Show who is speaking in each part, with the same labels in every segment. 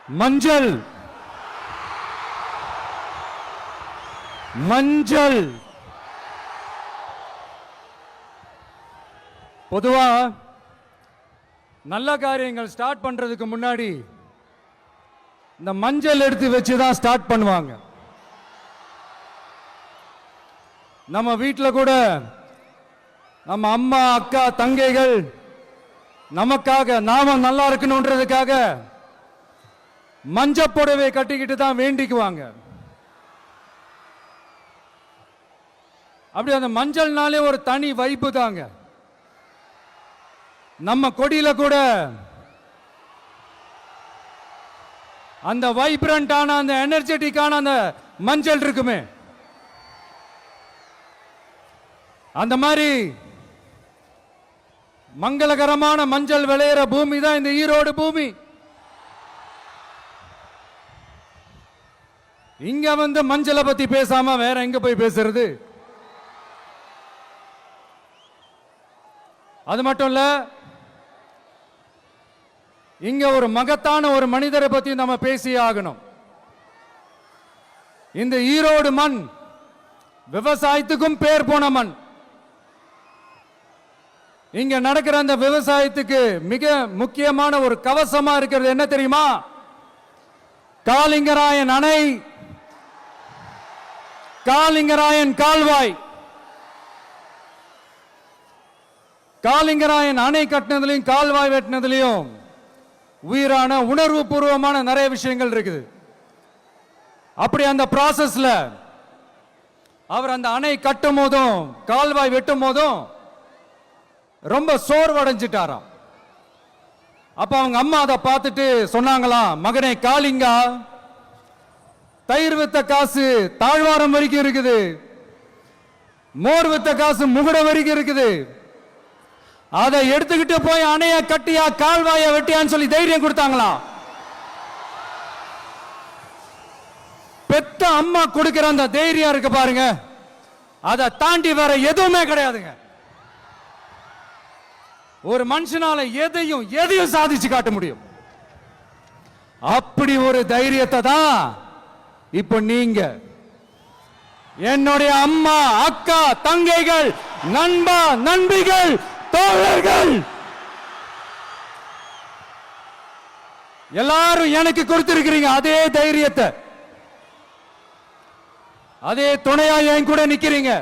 Speaker 1: மஞ்சள் மஞ்சள் பொதுவா நல்ல காரியங்கள் ஸ்டார்ட் பண்றதுக்கு முன்னாடி இந்த மஞ்சள் எடுத்து வச்சு தான் ஸ்டார்ட் பண்ணுவாங்க. நம்ம வீட்டில் கூட நம்ம அம்மா அக்கா தங்கைகள் நமக்காக நாம நல்லா இருக்கணும்ன்றதுக்காக மஞ்சள் புடவை கட்டிக்கிட்டு தான் வேண்டிக்குவாங்க. அப்படி அந்த மஞ்சள்னாலே ஒரு தனி வைப்பு தாங்க. நம்ம கொடியில கூட அந்த வைப்ரண்டான அந்த எனர்ஜெட்டிக்கான அந்த மஞ்சள் இருக்குமே, அந்த மாதிரி மங்களகரமான மஞ்சள் விளையிற பூமி தான் இந்த ஈரோடு பூமி. இங்க வந்து மஞ்சளை பத்தி பேசாம வேற எங்க போய் பேசுறது? அது மட்டும் இல்ல, இங்க ஒரு மகத்தான ஒரு மனிதரை பத்தி நம்ம பேசி ஆகணும். இந்த ஈரோடு மண் விவசாயத்துக்கும் பேர் போன மண். இங்க நடக்கிற அந்த விவசாயத்துக்கு மிக முக்கியமான ஒரு கவசமா இருக்கிறது என்ன தெரியுமா? காலிங்கராயன் அணை, காலிங்கராயன் கால்வாய். காலிங்கராயன் அணை கட்டினதுலையும் கால்வாய் வெட்டினதுலையும் உயிரான உணர்வு பூர்வமான நிறைய விஷயங்கள் இருக்குது. அப்படி அந்த ப்ராசஸ்ல அவர் அந்த அணை கட்டும் போதும் கால்வாய் வெட்டும் போதும் ரொம்ப சோர்வடைஞ்சிட்டாராம். அப்ப அவங்க அம்மா அதை பார்த்துட்டு சொன்னாங்களாம், மகனே காளிங்கா, தயிர் வித்த காசு தாழ்வாரம் வரைக்கும் இருக்குது, மோர் வித்த காசு முகுட வரைக்கும் இருக்குது, அதை எடுத்துக்கிட்டு போய் அணைய கட்டியா கால்வாய வெட்டியான்னு சொல்லி தைரியம் கொடுத்தாங்களாம். பெத்த அம்மா கொடுக்கிற அந்த தைரியம் இருக்கு பாருங்க, அதை தாண்டி வேற எதுவுமே கிடையாதுங்க. ஒரு மனுஷனால எதையும் சாதிச்சு காட்ட முடியும். அப்படி ஒரு தைரியத்தை தான் இப்ப நீங்க, என்னுடைய அம்மா அக்கா தங்கைகள் நண்பா நண்பிகள் தோழர்கள் எல்லாரும் எனக்கு கொடுத்திருக்கிறீங்க. அதே தைரியத்தை, அதே துணையா என் கூட நிக்கிறீங்க.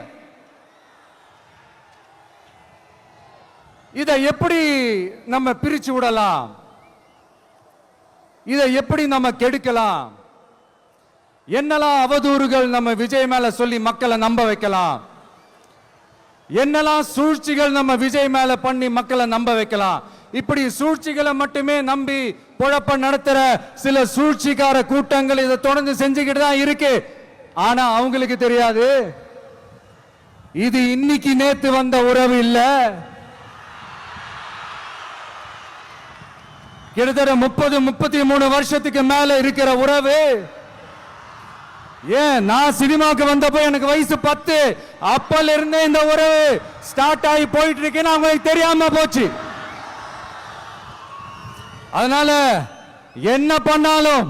Speaker 1: இதை எப்படி நம்ம பிரிச்சு விடலாம்? இதை எப்படி நம்ம கெடுக்கலாம்? என்னெல்லாம் அவதூறுகள் நம்ம விஜய் மேல சொல்லி மக்களை நம்ப வைக்கலாம்? என்னெல்லாம் சூழ்ச்சிகள் நம்ம விஜய் மேல பண்ணி மக்களை நம்ப வைக்கலாம்? இப்படி சூழ்ச்சிகளை மட்டுமே நம்பி பொழப்ப நடத்துற சில சூழ்ச்சிக்கார கூட்டங்கள் இதை தொடர்ந்து செஞ்சுக்கிட்டு தான் இருக்கு. ஆனா அவங்களுக்கு தெரியாது, இது இன்னைக்கு நேத்து வந்த உறவு இல்ல. கிட்டத்தட்ட 30-33 வருஷத்துக்கு மேல இருக்கிற உறவு. ஏன் நான் சினிமாவுக்கு வந்தப்போ எனக்கு வயசு 10, அப்பல இருந்தே இந்த உறவு ஸ்டார்ட் ஆகி போயிட்டு இருக்கேன்னு அவங்களுக்கு தெரியாம போச்சு. அதனால என்ன பண்ணாலும்,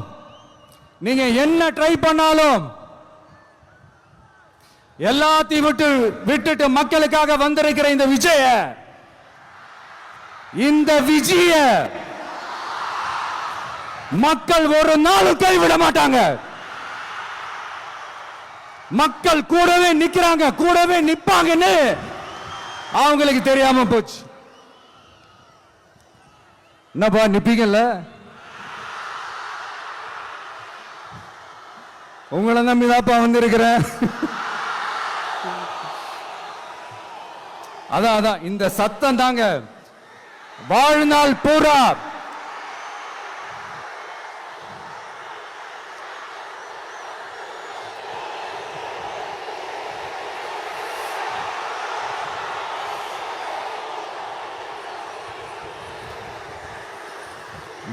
Speaker 1: நீங்க என்ன ட்ரை பண்ணாலும், எல்லாத்தையும் விட்டுட்டு மக்களுக்காக வந்திருக்கிற இந்த விஜய மக்கள் ஒரு நாளும் கைவிட மாட்டாங்க. மக்கள் கூடவே நிக்கிறாங்க, கூடவே நிப்பாங்கன்னு அவங்களுக்கு தெரியாம போச்சு. என்னப்பா நிப்பீங்கல்ல? உங்களை நம்பிதாப்பா வந்திருக்கிறேன். அதான் இந்த சத்தம் தாங்க வாழ்நாள் பூரா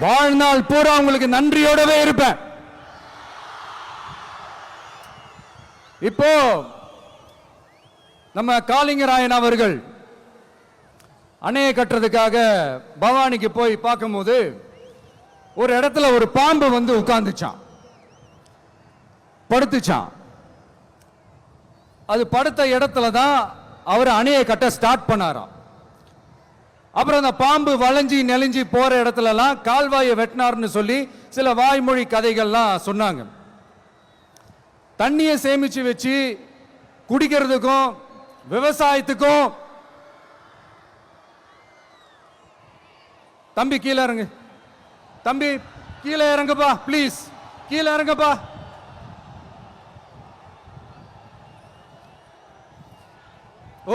Speaker 1: வாழ்நாள் பூரா உங்களுக்கு நன்றியோடவே இருப்பேன். இப்போ நம்ம காளிங்கராயன் அவர்கள் அணையை கட்டுறதுக்காக பவானிக்கு போய் பார்க்கும்போது ஒரு இடத்துல ஒரு பாம்பு வந்து உட்கார்ந்துச்சான், படுத்துச்சான். அது படுத்த இடத்துல தான் அவர் அணையை கட்ட ஸ்டார்ட் பண்ணாராம். அப்புறம் அந்த பாம்பு வளைஞ்சி நெளிஞ்சி போற இடத்துல எல்லாம் கால்வாயை வெட்டினார்னு சொல்லி சில வாய்மொழி கதைகள்லாம் சொன்னாங்க. தண்ணியை சேமிச்சு வச்சு குடிக்கிறதுக்கும் விவசாயத்துக்கும். தம்பி கீழே இறங்கு, தம்பி கீழே இறங்குப்பா, ப்ளீஸ் கீழே இறங்குப்பா.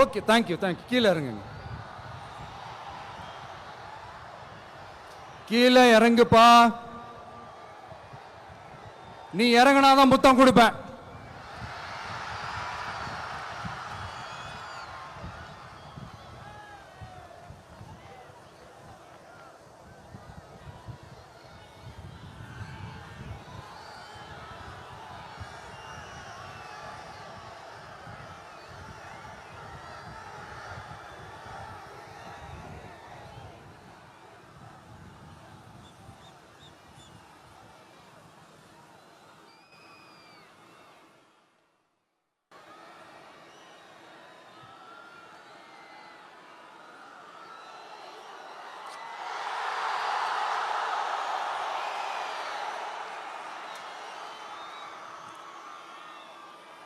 Speaker 1: Okay, thank you thank you. கீழே இறங்குங்க, கீழே இறங்குப்பா. நீ இறங்கினாதான் முத்தம் கொடுப்பேன்.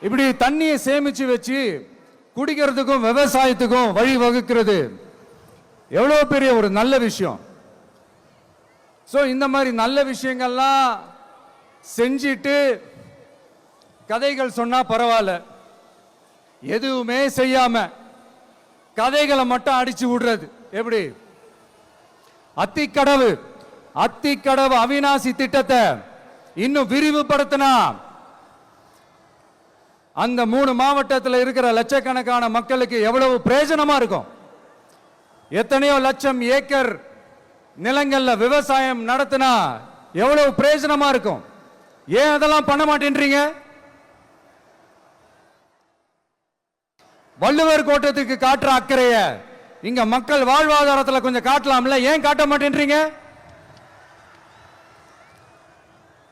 Speaker 1: இப்படி தண்ணியை சேமிச்சு வச்சு குடிக்கிறதுக்கும் விவசாயத்துக்கும் வழி வகுக்கிறது எவ்வளவு பெரிய ஒரு நல்ல விஷயம். சோ இந்த மாதிரி நல்ல விஷயங்கள்லாம் செஞ்சிட்டு கதைகள் சொன்னா பரவாயில்ல, எதுவுமே செய்யாம கதைகளை மட்டும் அடிச்சு விடுறது எப்படி? அத்திக்கடவு அவிநாசி திட்டத்தை இன்னும் விரிவுபடுத்தினா அந்த 3 மாவட்டத்தில் இருக்கிற லட்சக்கணக்கான மக்களுக்கு எவ்வளவு பிரயோஜனமா இருக்கும். எத்தனையோ லட்சம் ஏக்கர் நிலங்கள்ல விவசாயம் நடத்தினா எவ்வளவு பிரயோஜனமா இருக்கும். ஏன் அதெல்லாம் பண்ண மாட்டேன்றீங்க? வள்ளுவர் கோட்டத்துக்கு காட்டுற அக்கறைய இங்க மக்கள் வாழ்வாதாரத்தில் கொஞ்சம் காட்டலாம்ல, ஏன் காட்ட மாட்டேன்றீங்க?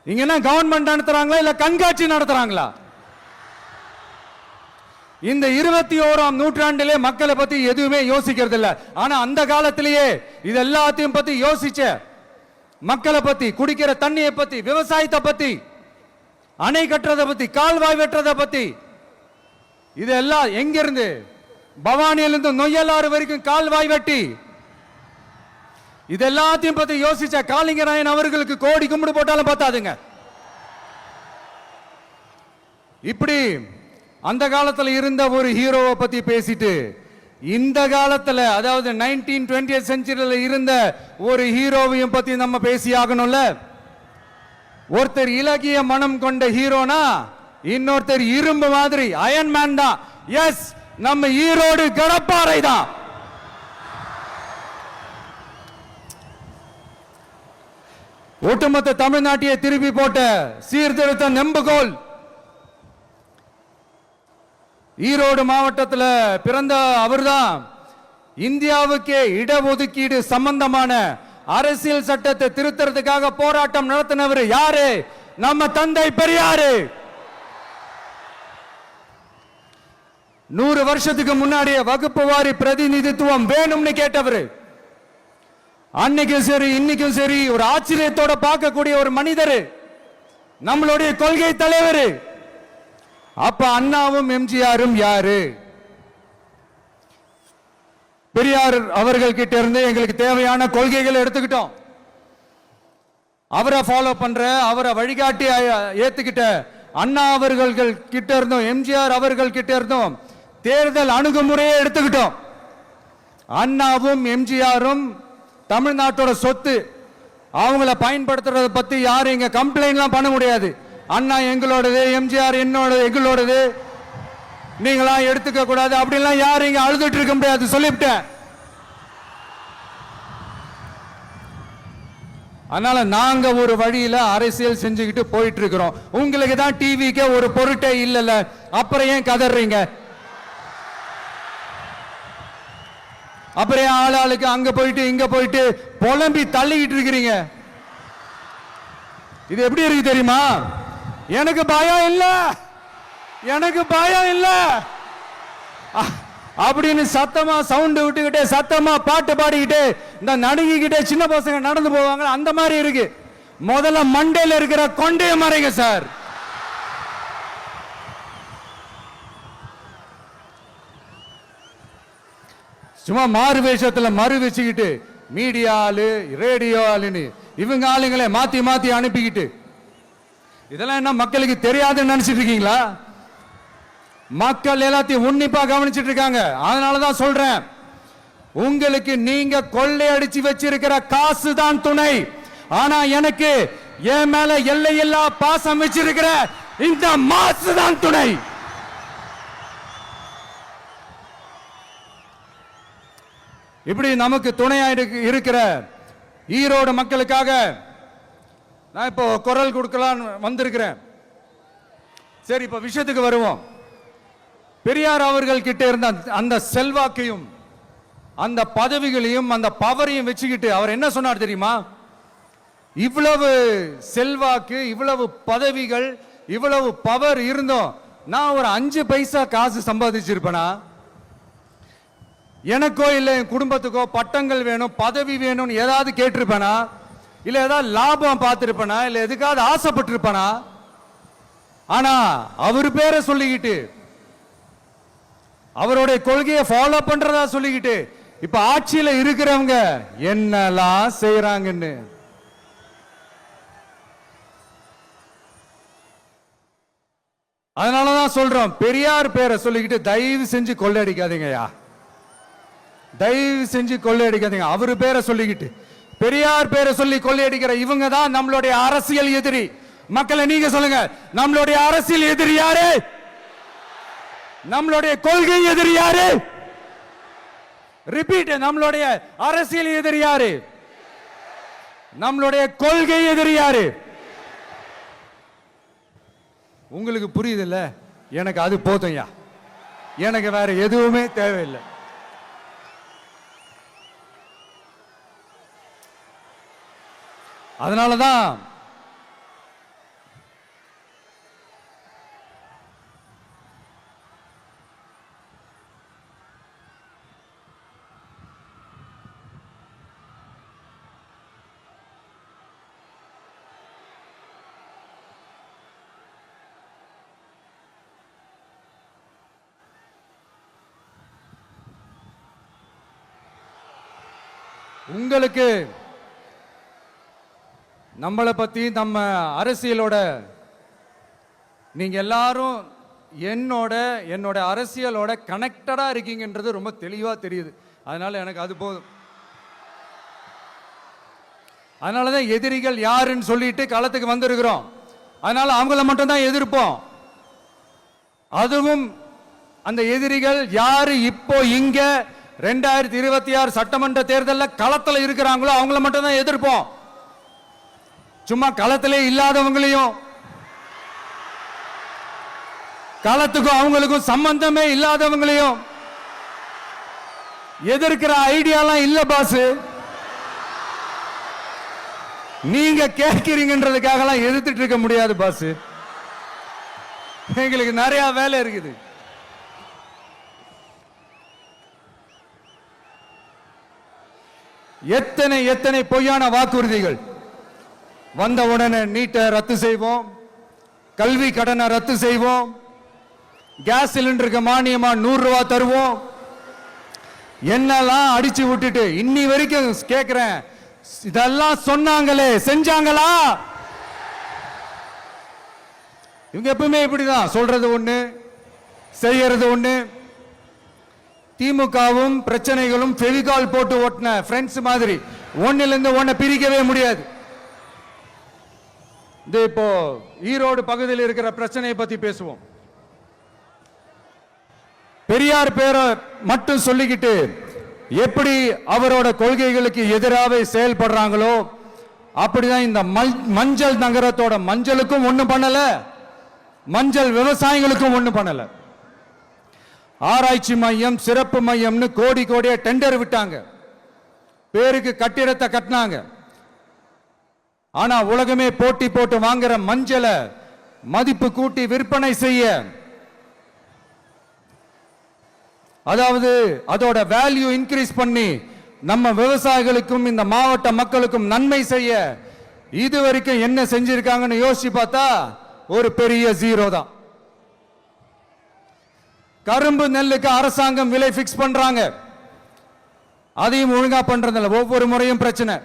Speaker 1: இங்க என்ன கவர்மெண்ட் நடத்துறாங்களா இல்ல கண்காட்சி நடத்துறாங்களா? இந்த 21ஆம் நூற்றாண்டிலே மக்களை பத்தி எதுவுமே யோசிக்கிறது இல்ல. ஆனா அந்த காலத்திலேயே இது எல்லாத்தையும் பத்தி யோசிச்ச, மக்களை பத்தி, குடிக்கிற தண்ணியை பத்தி, விவசாயத்தை பத்தி, அணை கட்டுறதை பத்தி, கால்வாய் வெட்டுறதை பத்தி, இதெல்லாம் எங்கிருந்து? பவானியிலிருந்து நொய்யலாறு வரைக்கும் கால்வாய் வெட்டி இது எல்லாத்தையும் பத்தி யோசிச்ச காளிங்கராயன் அவர்களுக்கு கோடி கும்பிடு போட்டாலும் பார்த்தாதுங்க. இப்படி அந்த காலத்தில் இருந்த ஒரு ஹீரோவை பத்தி பேசிட்டு இந்த காலத்தில், அதாவது 1920th செஞ்சுரியில் இருந்த ஒரு ஹீரோவையும் பத்தி நம்ம பேசி ஆகணும்ல. ஒருத்தர் இலகிய மனம் கொண்ட ஹீரோனா இன்னொருத்தர் இரும்பு மாதிரி அயன் மேன் தான். எஸ், நம்ம ஈரோடு கடப்பாறை தான். ஒட்டுமொத்த தமிழ்நாட்டையே திருப்பி போட்ட சீர்திருத்த நெம்புகோல். ஈரோடு மாவட்டத்தில் பிறந்த அவர்தான் இந்தியாவுக்கே இடஒதுக்கீடு சம்பந்தமான அரசியல் சட்டத்தை திருத்தறதுக்காக போராட்டம் நடத்தினவர் யாரு? நம்ம தந்தை பெரியாரு. 100 வருஷத்துக்கு முன்னாடியே வகுப்பு வாரி பிரதிநிதித்துவம் வேணும்னு கேட்டவர். அன்னைக்கும் சரி இன்னைக்கும் சரி ஒரு ஆச்சரியத்தோட பார்க்கக்கூடிய ஒரு மனிதர், நம்மளுடைய கொள்கை தலைவர். அப்ப அண்ணாவும் எம்ஜிஆரும் யாரு? பெரியார் அவர்கள் கிட்ட இருந்து எங்களுக்கு தேவையான கொள்கைகளை எடுத்துக்கிட்டோம். அவரை ஃபாலோ பண்ற, அவரை வழிகாட்டி ஏத்துக்கிட்ட அண்ணா அவர்கள் கிட்ட இருந்தோம், எம்ஜிஆர் அவர்கள் கிட்ட இருந்தோம் தேர்தல் அணுகுமுறையை எடுத்துக்கிட்டோம். அண்ணாவும் எம்ஜிஆரும் தமிழ்நாட்டோட சொத்து. அவங்கள பயன்படுத்துறத பத்தி யாரும் இங்க கம்ப்ளைண்ட்லாம் பண்ண முடியாது. அண்ணா எங்களோடது, எம்ஜிஆர் எங்களோடது, நீங்களா எடுத்துக்க கூடாது அப்படிலாம் யாரும் இங்க அழுதுட்டு இருக்க முடியாது, சொல்லிவிட்டேன். அதனால நாங்க ஒரு வழியில அரசியல் செஞ்சுக்கிட்டு போயிட்டு இருக்கிறோம். உங்களுக்கு தான் டிவிக்கு ஒரு பொருட்டே இல்லல, அப்புறம் ஏன் கதறீங்க? அப்புறம் ஆளாளுக்கு அங்க போயிட்டு இங்க போயிட்டு புலம்பி தள்ளிக்கிட்டு இருக்கிறீங்க. இது எப்படி இருக்கு தெரியுமா? எனக்கு பயம் இல்ல, எனக்கு பயம் இல்ல அப்படின்னு சத்தமா சவுண்ட் விட்டுக்கிட்டே சத்தமா பாட்டு பாடிக்கிட்டே இந்த நடுங்கிக்கிட்டே சின்ன பசங்க நடந்து போவாங்க. அந்த மாதிரி இருக்கு. முதல்ல மண்டையில் இருக்கிற கொண்டைய மறைங்க சார். சும்மா மாறு வேஷத்துல மறு வச்சுக்கிட்டு மீடியா ஆளு ரேடியோ ஆளுன்னு இவங்க ஆளுங்களே மாத்தி மாத்தி அனுப்பிக்கிட்டு இதெல்லாம் என்ன மக்களுக்கு தெரியாதுன்னு நினைச்சிட்டு இருக்கீங்களா? மக்கள் எல்லாத்தையும் உன்னிப்பா கவனிச்சிட்டு இருக்காங்க. அதனாலதான் சொல்றேன், உங்களுக்கு நீங்க கொள்ளையடிச்சு வச்சிருக்கிற காசு தான் துணை. ஆனா எனக்கு என் மேல எல்லையில்லா பாசம் வச்சிருக்கிற இந்த மாசு தான் துணை. இப்படி நமக்கு துணையா இருக்கிற ஈரோடு மக்களுக்காக நான் இப்போ குரல் கொடுக்கலாம் வந்திருக்கிறேன். சரி, இப்ப விஷயத்துக்கு வருவோம். பெரியார் அவர்கள் கிட்ட இருந்த அந்த செல்வாக்கையும் அந்த பதவிகளையும் அந்த பவரையும் வச்சுக்கிட்டு அவர் என்ன சொன்னார் தெரியுமா? இவ்வளவு செல்வாக்கு, இவ்வளவு பதவிகள், இவ்வளவு பவர் இருந்தோம் நான் ஒரு 5 பைசா காசு சம்பாதிச்சிருப்பேனா? எனக்கோ இல்லை என் குடும்பத்துக்கோ பட்டங்கள் வேணும், பதவி வேணும்னு ஏதாவது கேட்டிருப்பேனா? இல்ல ஏதாவது லாபம் பார்த்திருப்பேனா? இல்ல எதுக்காவது ஆசைப்பட்டிருப்பேனா? ஆனா அவர் பேரை சொல்லிக்கிட்டு அவருடைய கொள்கையை ஃபாலோ பண்றதா சொல்லிக்கிட்டு இப்ப ஆட்சியில இருக்கிறவங்க என்னெல்லாம் செய்யறாங்கன்னு அதனாலதான் சொல்றோம், பெரியார் பேரை சொல்லிக்கிட்டு தயவு செஞ்சு கொள்ளையடிக்காதீங்கயா, தயவு செஞ்சு கொள்ளையடிக்காதீங்க. அவரு பேரை சொல்லிக்கிட்டு பெரியார் பேரை சொல்லி கொள்ளையடிக்கிற இவங்க தான் நம்மளுடைய அரசியல் எதிரி. மக்களை நீங்க சொல்லுங்க, நம்மளுடைய அரசியல் எதிரி யாரு? நம்மளுடைய கொள்கை எதிரி யாரு? ரிப்பீட், நம்மளுடைய அரசியல் எதிரி யாரு? நம்மளுடைய கொள்கை எதிரி யாரு? உங்களுக்கு புரியுது இல்ல? எனக்கு அது போதும்யா, எனக்கு வேற எதுவுமே தேவையில்லை. அதனாலதான் உங்களுக்கு நம்மளை பத்தி நம்ம அரசியலோட நீங்க எல்லாரும் என்னோட அரசியலோட கனெக்டடா இருக்கீங்கன்றது ரொம்ப தெளிவா தெரியுது. அதனால எனக்கு அது போதும். அதனாலதான் எதிரிகள் யாருன்னு சொல்லிட்டு களத்துக்கு வந்திருக்கிறோம். அதனால அவங்கள மட்டும் தான் எதிர்ப்போம். அதுவும் அந்த எதிரிகள் யாரு இப்போ இங்க 2026 சட்டமன்ற தேர்தலில் களத்தில் இருக்கிறாங்களோ அவங்கள மட்டும் தான் எதிர்ப்போம். சும்மா களத்திலே இல்லாதவங்களையும், களத்துக்கும் அவங்களுக்கும் சம்பந்தமே இல்லாதவங்களையும் எதிர்க்கிற ஐடியாலாம் இல்ல பாஸ். நீங்க கேட்கிறீங்கன்றதுக்காக எல்லாம் எதிர்த்துட்டு இருக்க முடியாது பாஸ். எங்களுக்கு நிறைய வேலை இருக்குது. எத்தனை எத்தனை பொய்யான வாக்குறுதிகள். வந்த உடனே நீட்டை ரத்து செய்வோம், கல்வி கடனை ரத்து செய்வோம், கேஸ் சிலிண்டருக்கு மானியமா 100 ரூபாய் தருவோம், என்னெல்லாம் அடிச்சு விட்டுட்டு இன்னி வரைக்கும் கேட்கிறேன், இதெல்லாம் சொன்னாங்களே செஞ்சாங்களா? இவங்க எப்பவுமே இப்படிதான், சொல்றது ஒண்ணு செய்யறது ஒண்ணு. திமுகவும் பிரச்சனைகளும் ஃபெவிகால் போட்டு ஓட்டின ஃப்ரெண்ட்ஸ் மாதிரி ஒன்னில இருந்து ஒன்ன பிரிக்கவே முடியாது. இப்போ ஈரோடு பகுதியில் இருக்கிற பிரச்சனையை பத்தி பேசுவோம். பெரியார் பேரை மட்டும் சொல்லிக்கிட்டு எப்படி அவரோட கொள்கைகளுக்கு எதிராக செயல்படுறாங்களோ அப்படிதான் இந்த மஞ்சள் நகரத்தோட மஞ்சளுக்கும் ஒண்ணும் பண்ணல, மஞ்சள் விவசாயிகளுக்கும் ஒண்ணும் பண்ணல. ஆராய்ச்சி மையம், சிறப்பு மையம்னு கோடி கோடியா டெண்டர் விட்டாங்க, பேருக்கு கட்டிடத்தை கட்டினாங்க. ஆனா உலகமே போட்டி போட்டு வாங்குற மஞ்சளை மதிப்பு கூட்டி விற்பனை செய்ய, அதாவது அதோட வேல்யூ இன்க்ரீஸ் பண்ணி நம்ம விவசாயிகளுக்கும் இந்த மாவட்ட மக்களுக்கும் நன்மை செய்ய இதுவரைக்கும் என்ன செஞ்சிருக்காங்கன்னு யோசிச்சு பார்த்தா ஒரு பெரிய ஜீரோ தான். கரும்பு நெல்லுக்கு அரசாங்கம் விலை பிக்ஸ் பண்றாங்க, அதையும் ஒழுங்கா பண்றதில்ல. ஒவ்வொரு முறையும் பிரச்சனை.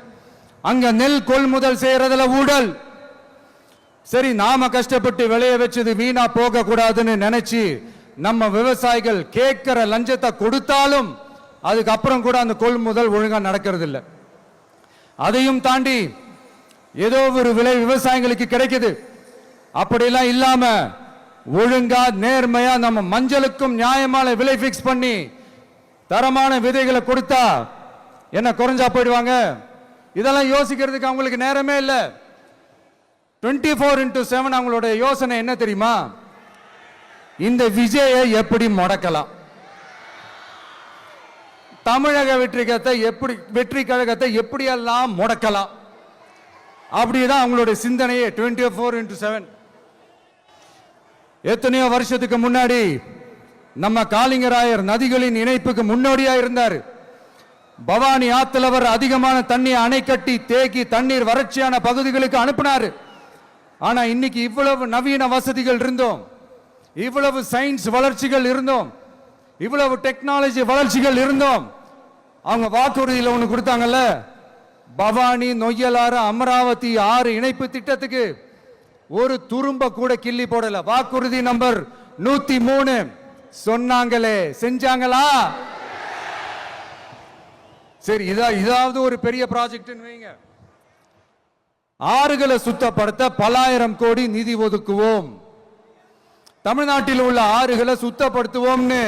Speaker 1: அங்க நெல் கொள்முதல் செய்யறதுல ஊழல். சரி, நாம கஷ்டப்பட்டு விளைய வச்சது வீணா போக கூடாதுன்னு நினைச்சு நம்ம விவசாயிகள் கேட்கிற லஞ்சத்தை கொடுத்தாலும் அதுக்கப்புறம் கூட அந்த கொள்முதல் ஒழுங்கா நடக்கிறது இல்லை. அதையும் தாண்டி ஏதோ ஒரு விலை விவசாயிகளுக்கு கிடைக்குது. அப்படிலாம் இல்லாம ஒழுங்கா நேர்மையா நம்ம மஞ்சளுக்கும் நியாயமான விலை பிக்ஸ் பண்ணி தரமான விதைகளை கொடுத்தா என்ன குறைஞ்சா போயிடுவாங்க? இதெல்லாம் யோசிக்கிறதுக்கு அவங்களுக்கு நேரமே இல்லை. 24x7 அவங்களோட யோசனை என்ன தெரியுமா? இந்த விஜயை எப்படி முடக்கலாம், தமிழக வெற்றி கழகத்தை எப்படியெல்லாம் முடக்கலாம், அப்படிதான் அவங்களுடைய சிந்தனையே 24x7. எத்தனையோ வருஷத்துக்கு முன்னாடி நம்ம காளிங்கராயர் நதிகளின் இணைப்புக்கு முன்னோடியா இருந்தார். பவானி ஆத்துல வர அதிகமான தண்ணீர் அணை கட்டி தேக்கி தண்ணீர் வறட்சியான பகுதிகளுக்கு அனுப்பினாரு. ஆனா இன்னைக்கு இவ்வளவு நவீன வசதிகள் இருந்தோம், இவ்வளவு சயின்ஸ் வளர்ச்சிகள் இருந்தோம், இவ்வளவு டெக்னாலஜி வளர்ச்சிகள் இருந்தோம், அவங்க வாக்குறுதியில் ஒண்ணு கொடுத்தாங்கல்ல, பவானி நொய்யலாறு அமராவதி 6 இணைப்பு திட்டத்துக்கு ஒரு துரும்ப கூட கிள்ளி போடல. வாக்குறுதி நம்பர் 103 சொன்னாங்களே, செஞ்சாங்களா? சரி, இதாவது ஒரு பெரிய ப்ராஜெக்ட் வைங்க. ஆறுகளை சுத்தப்படுத்த பல்லாயிரம் கோடி நிதி ஒதுக்குவோம், தமிழ்நாட்டில் உள்ள ஆறுகளை சுத்தப்படுத்துவோம்னு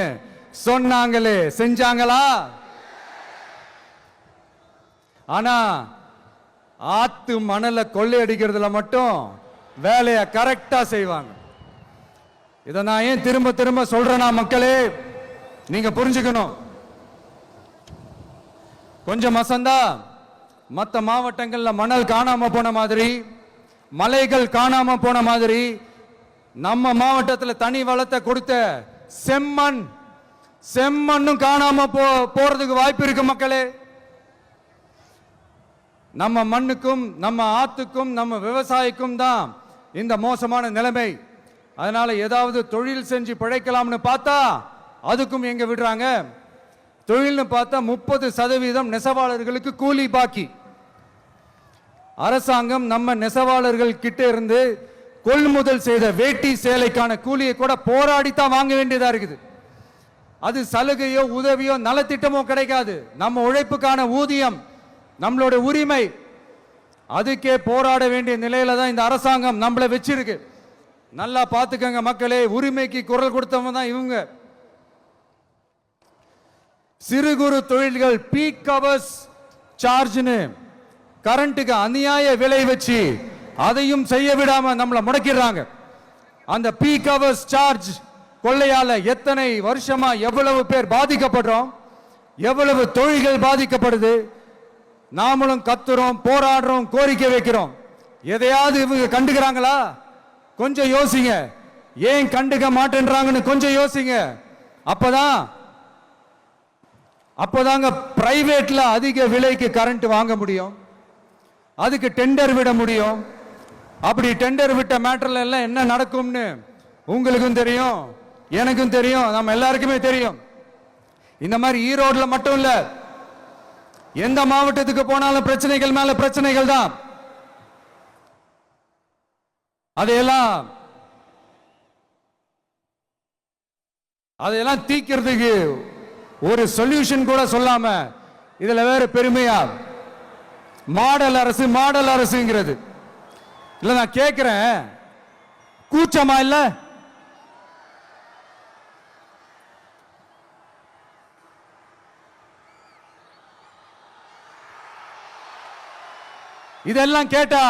Speaker 1: சொன்னாங்களே, செஞ்சாங்களா? ஆனா ஆத்து மணலை கொள்ளையடிக்கிறதுல மட்டும் வேலையை கரெக்டா செய்வாங்க. இதை நான் ஏன் திரும்ப திரும்ப சொல்றேன்னா, மக்களே நீங்க புரிஞ்சுக்கணும். கொஞ்சம் மசந்தா மற்ற மாவட்டங்கள்ல மணல் காணாம போன மாதிரி, மலைகள் காணாம போன மாதிரி, நம்ம மாவட்டத்தில் தனி வளத்தை கொடுத்த செம்மண்ணும் காணாம போறதுக்கு வாய்ப்பு இருக்கு மக்களே. நம்ம மண்ணுக்கும் நம்ம ஆத்துக்கும் நம்ம விவசாயிக்கும் தான் இந்த மோசமான நிலைமை. அதனால ஏதாவது தொழில் செஞ்சு பிழைக்கலாம்னு பார்த்தா அதுக்கும் எங்க விடுறாங்க? தொழில்னு பார்த்தா 30% நெசவாளர்களுக்கு கூலி பாக்கி. அரசாங்கம் நம்ம நெசவாளர்கள் கிட்ட இருந்து கொள்முதல் செய்த வேட்டி சேலைக்கான கூலியை கூட போராடித்தான் வாங்க வேண்டியதா இருக்குது. அது சலுகையோ உதவியோ நலத்திட்டமோ கிடைக்காது. நம்ம உழைப்புக்கான ஊதியம், நம்மளோட உரிமை, அதுக்கே போராட வேண்டிய நிலையில தான் இந்த அரசாங்கம் நம்மளை வச்சிருக்கு. நல்லா பார்த்துக்கங்க மக்களே, உரிமைக்கு குரல் கொடுத்தவங்க தான் இவங்க. சிறு குறு தொழில்கள் பீக் ஹவர்ஸ் சார்ஜ்னு கரண்ட்டுக்கு அநியாய விலை வச்சு அதையும் செய்ய விடாம நம்மளை முடக்கிடுறாங்க. அந்த பீக் ஹவர்ஸ் சார்ஜ் கொள்ளையால எத்தனை வருஷமா எவ்வளவு பேர் பாதிக்கப்படுறோம், எவ்வளவு தொழில்கள் பாதிக்கப்படுது. நாமளும் கத்துறோம், போராடுறோம், கோரிக்கை வைக்கிறோம். எதையாவது இவங்க கண்டுக்கிறாங்களா? கொஞ்சம் யோசிங்க. ஏன் கண்டுக்க மாட்டேன்றாங்கன்னு கொஞ்சம் யோசிங்க. அப்பதாங்க பிரைவேட்ல அதிக விலைக்கு கரண்ட் வாங்க முடியும், அதுக்கு டெண்டர் விட முடியும். அப்படி டெண்டர் விட்ட மேட்டர்ல எல்லாம் என்ன நடக்கும்னு உங்களுக்கும் தெரியும், எனக்கும் தெரியும், நம்ம எல்லாருக்குமே தெரியும். இந்த மாதிரி ஈரோடுல மட்டும் இல்ல, எந்த மாவட்டத்துக்கு போனாலும் பிரச்சனைகள் மேல பிரச்சனைகள் தான். அதையெல்லாம் தீக்கிறதுக்கு ஒரு சொல்யூஷன் கூட சொல்லாம இதுல வேற பெருமையா மாடல் அரசுங்கிறது இல்ல. நான் கேட்கிறேன், கூச்சமா இல்ல? இதெல்லாம் கேட்டா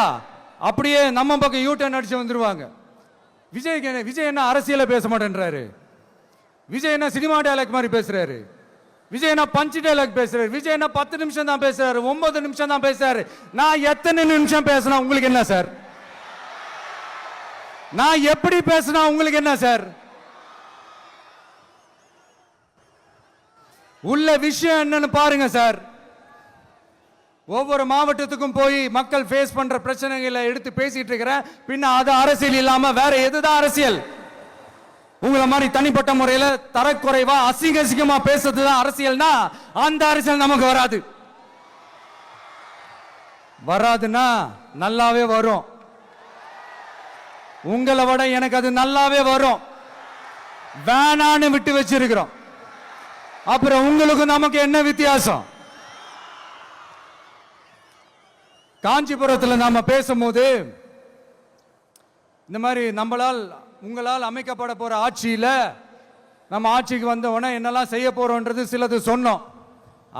Speaker 1: அப்படியே நம்ம பக்கம் யூட்டர்ன் அடிச்சு வந்துருவாங்க. விஜய் என்ன அரசியல பேச மாட்டேன்றாரு, விஜய் என்ன சினிமா டயலாக் மாதிரி பேசுறாரு. விஜய்னா பஞ்சு டைலாக் பேசுறாரு, விஜய்னா 10 நிமிஷம் தான் பேசுறாரு, 9 நிமிஷம் தான் பேசுறாரு. நான் எத்தனை நிமிஷம் பேசினா உங்களுக்கு என்ன சார்? நான் எப்படி பேசினா உங்களுக்கு என்ன சார்? உள்ள விஷயம் என்னன்னு பாருங்க சார். ஒவ்வொரு மாவட்டத்துக்கும் போய் மக்கள் ஃபேஸ் பண்ற பிரச்சனைகளை எடுத்து பேசிட்டு இருக்கிறேன். பின்ன அது அரசியல் இல்லாம வேற எதுதான் அரசியல்? உங்களை மாதிரி தனிப்பட்ட முறையில் தரக்குறைவா அசிங்க அசிங்கமா பேசுறதுதான் அரசியல்னா அந்த அரசியல் நமக்கு வராது. வராதுன்னா நல்லாவே வரும். உங்களை விட எனக்கு அது நல்லாவே வரும். வேணான்னு விட்டு வச்சிருக்கிறோம். அப்புறம் உங்களுக்கு நமக்கு என்ன வித்தியாசம்? காஞ்சிபுரத்தில் நாம பேசும்போது இந்த மாதிரி உங்களால் அமைக்கப்பட போற ஆட்சியில நம்ம ஆட்சிக்கு வந்த உடனே என்னெல்லாம் செய்ய போறோம்ன்றது சிலது சொன்னோம்.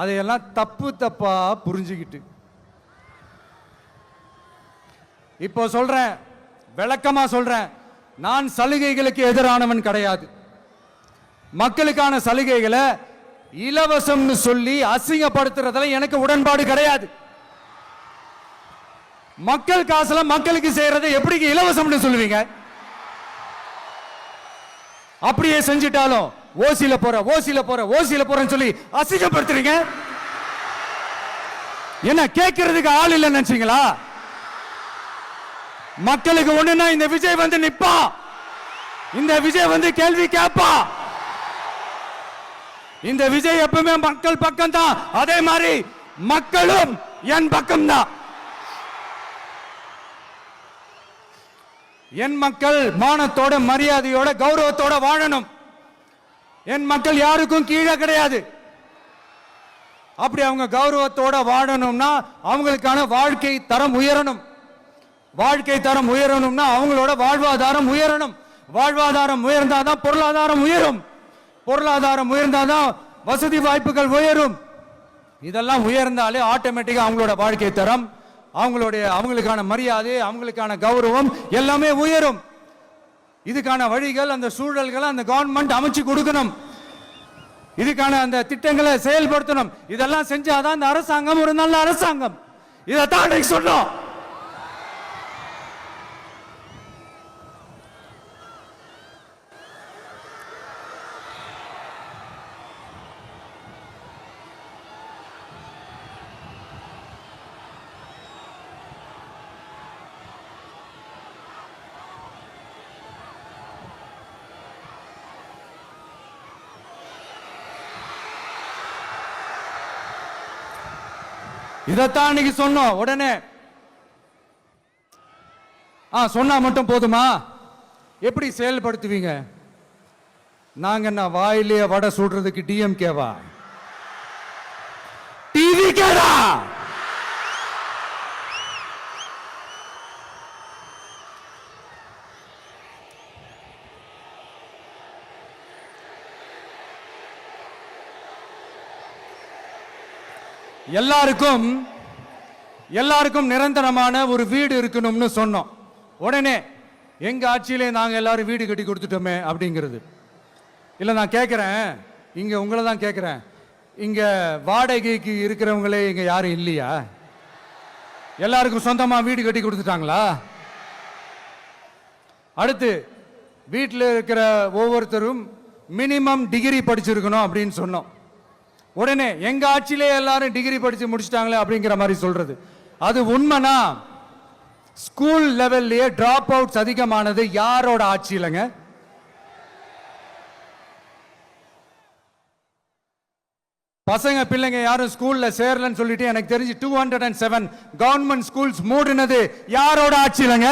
Speaker 1: அதையெல்லாம் தப்பா புரிஞ்சுக்கிட்டு இப்போ சொல்றேன், விளக்கமா சொல்றேன். நான் சலுகைகளுக்கு எதிரானவன் கிடையாது. மக்களுக்கான சலுகைகளை இலவசம்னு சொல்லி அசிங்கப்படுத்துறதுல எனக்கு உடன்பாடு கிடையாது. மக்கள் காசுல மக்களுக்கு செய்யறதை எப்படி இலவசம்னு சொல்லுவீங்க? அப்படியே செஞ்சிட்டாலும் ஓசில போறேன்னு சொல்லி அசிங்கப்படுத்துறீங்க. என்ன கேட்கறதுக்கு ஆள் இல்லைன்னு நினைச்சீங்களா? மக்களுக்கு ஒண்ணுன்னா இந்த விஜய் வந்து நிப்பா, இந்த விஜய் வந்து கேள்வி கேட்பா. இந்த விஜய் எப்பவுமே மக்கள் பக்கம் தான், அதே மாதிரி மக்களும் என் பக்கம் தான். என் மக்கள் மானத்தோட மரியாதையோட கௌரவத்தோட வாழணும். என் மக்கள் யாருக்கும் கீழே கிடையாது. அப்படி அவங்க கௌரவத்தோட வாழணும்னா அவங்களுக்கான வாழ்க்கை தரம் உயரணும். வாழ்க்கை தரம் உயரணும்னா அவங்களோட வாழ்வாதாரம் உயரணும். வாழ்வாதாரம் உயர்ந்தாதான் பொருளாதாரம் உயரும். பொருளாதாரம் உயர்ந்தாதான் வசதி வாய்ப்புகள் உயரும். இதெல்லாம் உயர்ந்தாலே ஆட்டோமேட்டிக்கா அவங்களோட வாழ்க்கை தரம், அவங்களுக்கான மரியாதை, அவங்களுக்கான கௌரவம் எல்லாமே உயரும். இதுக்கான வழிகள், அந்த சூழல்களை அந்த கவர்மெண்ட் அமைச்சு கொடுக்கணும். இதுக்கான அந்த திட்டங்களை செயல்படுத்தணும். இதெல்லாம் செஞ்சாதான் அந்த அரசாங்கம் ஒரு நல்ல அரசாங்கம். இதைத்தான் சொன்னோம். இதைத்தான் இன்னைக்கு சொன்னோம். உடனே சொன்னா மட்டும் போதுமா? எப்படி செயல்படுத்துவீங்க? நாங்க என்ன வாயிலே வடை சுடுறதுக்கு டிஎம்கேவா? டிவிகேடா? எல்லாருக்கும் நிரந்தரமான ஒரு வீடு இருக்கணும்னு சொன்னோம். உடனே எங்க ஆட்சியிலே நாங்க எல்லாரும் வீடு கட்டி கொடுத்துட்டோமே அப்படிங்கிறது இல்ல. நான் கேட்கிறேன், இங்க உங்களை தான் கேட்கிறேன், இங்க வாடகைக்கு இருக்கிறவங்களே இங்க யாரும் இல்லையா? எல்லாருக்கும் சொந்தமா வீடு கட்டி கொடுத்துட்டாங்களா? அடுத்து வீட்டில் இருக்கிற ஒவ்வொருத்தரும் மினிமம் டிகிரி படிச்சிருக்கணும் அப்படின்னு சொன்னோம். உடனே எங்க ஆட்சியிலே எல்லாரும் டிகிரி படிச்சு முடிச்சிட்டாங்களே அப்படிங்கிற மாதிரி சொல்றது அது உண்மைனா? ஸ்கூல் லெவல்லையே டிராப் அவுட்ஸ் அதிகமானது யாரோட ஆட்சியிலங்க? பசங்க பிள்ளைங்க யாரும் ஸ்கூல்ல சேரலன்னு சொல்லிட்டு எனக்கு தெரிஞ்சு 207 கவர்மெண்ட் ஸ்கூல்ஸ் மூடினது யாரோட ஆட்சியிலங்க?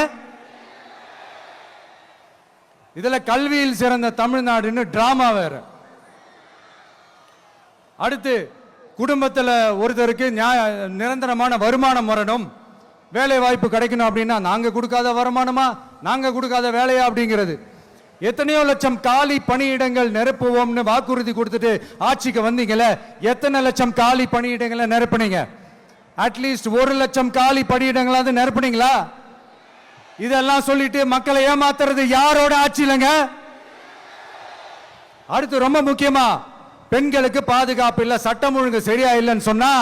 Speaker 1: இதுல கல்வியில் சிறந்த தமிழ்நாடுன்னு டிராமா வேற. அடுத்து குடும்பத்தில் ஒருத்தருக்கு நிரந்தரமான வருமானம் வரணும், வேலை வாய்ப்பு கிடைக்கணும் அப்படின்னா நாங்க கொடுக்காத வருமானமா, நாங்க கொடுக்காத வேலையா அப்படிங்கிறது. எத்தனையோ லட்சம் காலி பணியிடங்கள் நிரப்புவோம்னு வாக்குறுதி கொடுத்துட்டு ஆட்சிக்கு வந்தீங்களே, எத்தனை லட்சம் காலி பணியிடங்களை நிரப்புனீங்க? அட்லீஸ்ட் 1 லட்சம் காலி பணியிடங்களாவது நிரப்புனீங்களா? இதெல்லாம் சொல்லிட்டு மக்களை ஏமாத்துறது யாரோட ஆட்சியிலங்க? அடுத்து ரொம்ப முக்கியமா பெண்களுக்கு பாதுகாப்பு இல்ல, சட்டம் ஒழுங்கு சரியா இல்லைன்னு சொன்னா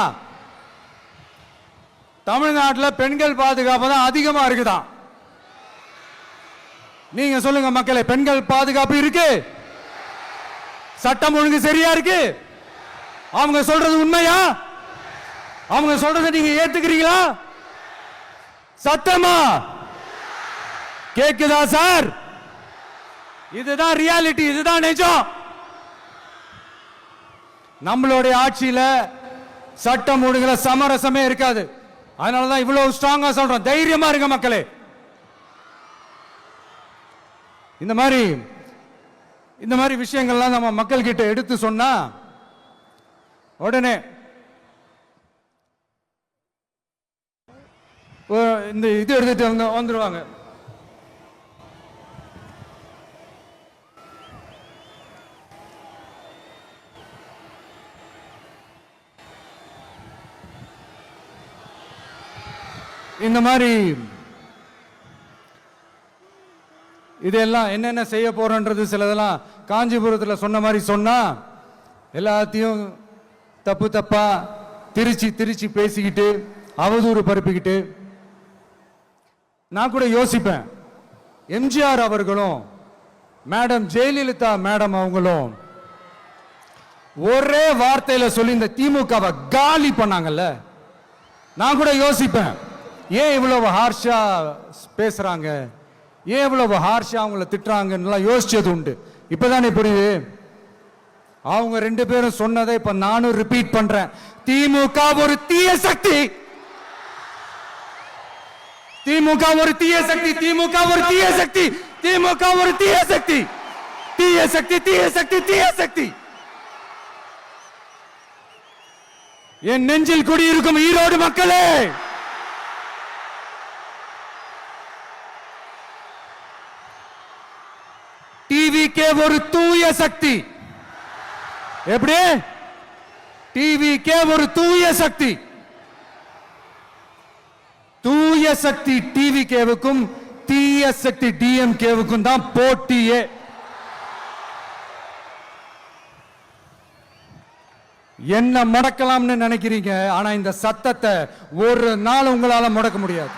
Speaker 1: தமிழ்நாட்டில் பெண்கள் பாதுகாப்பு தான் அதிகமா இருக்குதான். நீங்க சொல்லுங்க மக்களே, பெண்கள் பாதுகாப்பு இருக்கு, சட்டம் ஒழுங்கு சரியா இருக்கு? அவங்க சொல்றது உண்மையா? அவங்க சொல்றதை நீங்க ஏத்துக்கிறீங்களா? சத்தமா கேக்குதா சார்? இதுதான் ரியாலிட்டி, இதுதான் நிஜம். நம்மளுடைய ஆட்சியில சட்டம் ஒழுங்குல சமரசமே இருக்காது. அதனாலதான் இவ்வளவு ஸ்ட்ராங்கா சொல்றோம், தைரியமா இருங்க மக்களே. இந்த மாதிரி விஷயங்கள்லாம் நம்ம மக்கள் கிட்ட எடுத்து சொன்னா உடனே இந்த இது எடுத்துட்டு வந்துருவாங்க. இந்த மாதிரி இதெல்லாம் என்னென்ன செய்ய போறோன்றது சிலதெல்லாம் காஞ்சிபுரத்தில் சொன்ன மாதிரி சொன்னா எல்லாத்தையும் தப்பு தப்பா திருச்சி பேசிக்கிட்டு அவதூறு பரப்பிக்கிட்டு. நான் கூட யோசிப்பேன், எம்ஜிஆர் அவர்களும் மேடம் ஜெயலலிதா மேடம் அவங்களும் ஒரே வார்த்தையில சொல்லி இந்த திமுகவை காலி பண்ணாங்கல்ல. நான் கூட யோசிப்பேன், ஏன் இவ்வளவு ஹார்ஷா பேசுறாங்க, ஏன் இவ்வளவு ஹார்ஷா அவங்கள திட்டுறாங்கன்னு யோசிச்சது உண்டு. இப்பதானே புரியுது. அவங்க ரெண்டு பேரும் சொன்னதை இப்ப நானும் ரிப்பீட் பண்றேன். திமுக ஒரு தீய சக்தி, திமுக ஒரு தீய சக்தி, திமுக ஒரு தீய சக்தி, திமுக ஒரு தீய சக்தி, தீய சக்தி, தீய சக்தி, தீய சக்தி. என் நெஞ்சில் குடியிருக்கும் ஈரோடு மக்களே, டிவிகே ஒரு தூய சக்தி. எப்படி? டிவிகே ஒரு தூய சக்தி. தூய சக்தி டிவிகேவுக்கும் தீய சக்தி டிஎம்கேவுக்கும் தான் போட்டியே. என்ன முடக்கலாம்னு நினைக்கிறீங்க, ஆனா இந்த சத்தத்தை ஒரு நாள் உங்களால முடக்க முடியாது.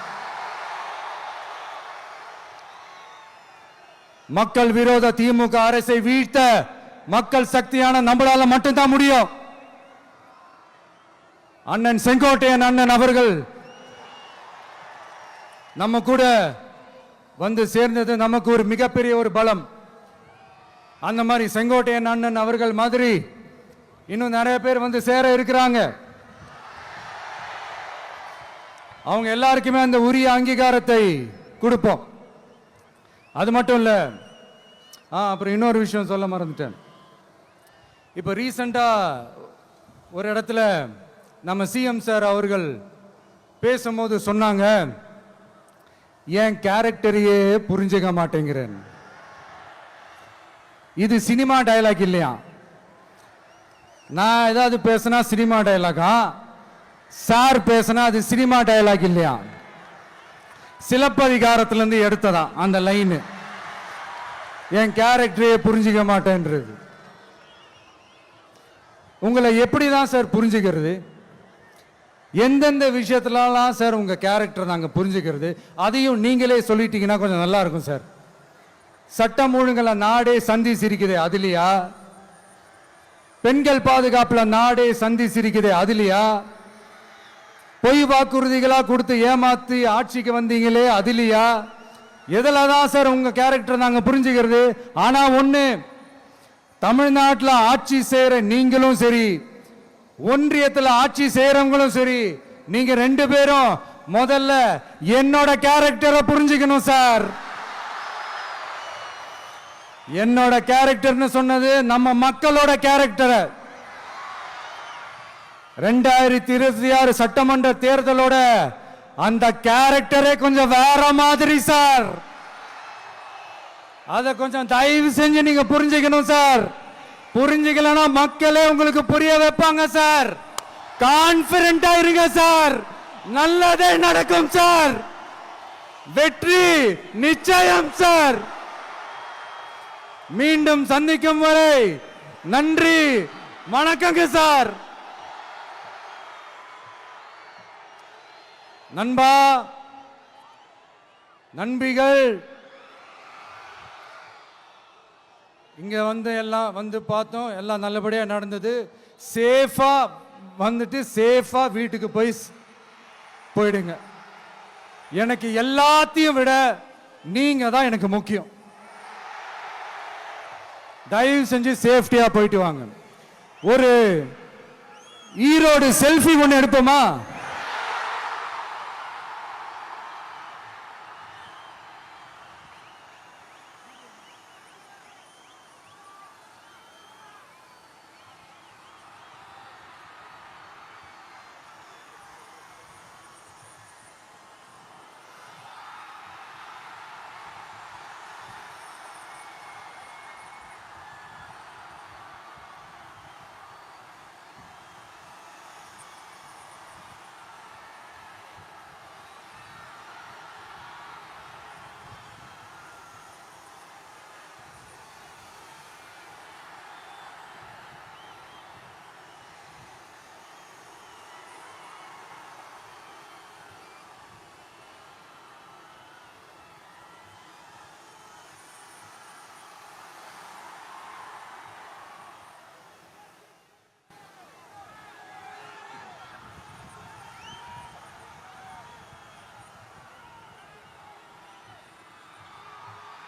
Speaker 1: மக்கள் விரோத திமுக அரசை வீழ்த்த மக்கள் சக்தியான நம்மளால மட்டும்தான் முடியும். அண்ணன் செங்கோட்டையன் அண்ணன் அவர்கள் நம்ம கூட வந்து சேர்ந்தது நமக்கு ஒரு மிகப்பெரிய ஒரு பலம். அந்த மாதிரி செங்கோட்டையன் அண்ணன் அவர்கள் மாதிரி இன்னும் நிறைய பேர் வந்து சேர இருக்கிறாங்க. அவங்க எல்லாருக்குமே அந்த உரிய அங்கீகாரத்தை கொடுப்போம். அது மட்டும் இல்ல, அப்புறம் இன்னொரு விஷயம் சொல்ல மறந்துட்டேன். இப்ப ரீசெண்டா ஒரு இடத்துல நம்ம சிஎம் சார் அவர்கள் பேசும்போது சொன்னாங்க, என் கேரக்டரையே புரிஞ்சுக்க மாட்டேங்கிறேன். இது சினிமா டயலாக் இல்லையா? நான் ஏதாவது பேசினா சினிமா டயலாகா? சார் பேசினா அது சினிமா டயலாக் இல்லையா? சிலப்பதிகாரத்திலிருந்து எடுத்ததா அந்த லைன், என் கேரக்டரையே புரிஞ்சுக்க மாட்டேன்றது. உங்களை எப்படிதான் சார் புரிஞ்சுக்கிறது? எந்தெந்த விஷயத்துலலாம் சார் உங்க கேரக்டர் நாங்க புரிஞ்சுக்கிறது? அதையும் நீங்களே சொல்லிட்டீங்கன்னா கொஞ்சம் நல்லா இருக்கும் சார். சட்டம் ஒழுங்குல நாடே சந்தி சிரிக்குது, அதுலயா? பெண்கள் பாதுகாப்புல நாடே சந்தி சிரிக்குது, அதுலயா? பொய் வாக்குறுதிகளா கொடுத்து ஏமாத்தி ஆட்சிக்கு வந்தீங்களே, அதுலயா? எதுல தான் சார் உங்க கேரக்டர் நாங்க புரிஞ்சுக்கிறது? ஆனா ஒண்ணு, தமிழ்நாட்டில் ஆட்சி செய்யற நீங்களும் சரி, ஒன்றியத்தில் ஆட்சி செய்யறவங்களும் சரி, நீங்க ரெண்டு பேரும் முதல்ல என்னோட கேரக்டரை புரிஞ்சுக்கணும் சார். என்னோட கேரக்டர்னு சொன்னது நம்ம மக்களோட கேரக்டரை. 2026 சட்டமன்ற தேர்தலோட அந்த கேரக்டரே கொஞ்சம் வேற மாதிரி சார். அதை கொஞ்சம் தயவு செஞ்சு நீங்க புரிஞ்சுக்கணும் சார். புரிஞ்சுக்கலன்னா மக்களே உங்களுக்கு புரிய வைப்பாங்க சார். கான்பிடென்டா இருங்க சார், நல்லதே நடக்கும் சார், வெற்றி நிச்சயம் சார். மீண்டும் சந்திக்கும் வரை நன்றி, வணக்கங்க சார். நண்பா, நண்பிகள், இங்க வந்து எல்லாம் வந்து பார்த்தோம், எல்லாம் நல்லபடியா நடந்தது. சேஃபா வந்துட்டு சேஃபா வீட்டுக்கு போயிடுங்க. எனக்கு எல்லாத்தையும் விட நீங்க தான் எனக்கு முக்கியம். தயவு செஞ்சு சேஃப்டியா போயிட்டு வாங்க. ஒரு ஈரோடு செல்ஃபி ஒன்று எடுப்போமா?